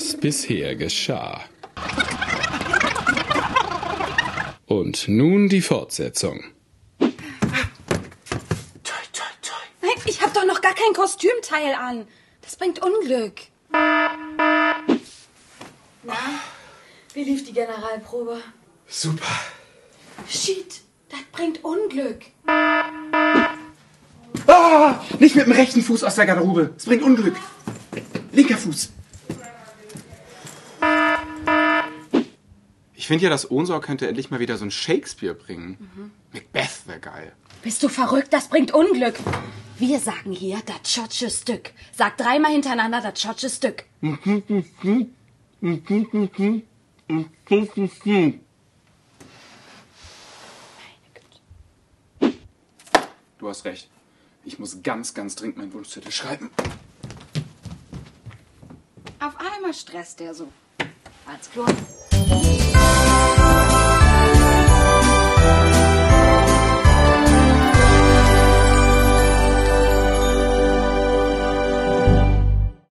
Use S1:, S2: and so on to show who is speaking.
S1: was bisher geschah. Und nun die Fortsetzung.
S2: Toi, toi, toi. Nein, ich hab doch noch gar kein Kostümteil an. Das bringt Unglück. Na, wie lief die Generalprobe?
S3: Super.
S2: Shit, das bringt Unglück.
S3: Ah, nicht mit dem rechten Fuß aus der Garderobe. Es bringt Unglück. Linker Fuß. Ich finde ja, das Ohnsorg könnte endlich mal wieder so ein Shakespeare bringen. Macbeth wäre geil.
S2: Bist du verrückt? Das bringt Unglück. Wir sagen hier das Schotsche Stück. Sag dreimal hintereinander das Schotsche Stück.
S3: Du hast recht. Ich muss ganz, ganz dringend meinen Wunschzettel schreiben.
S2: Auf einmal stresst der so. Als Klo.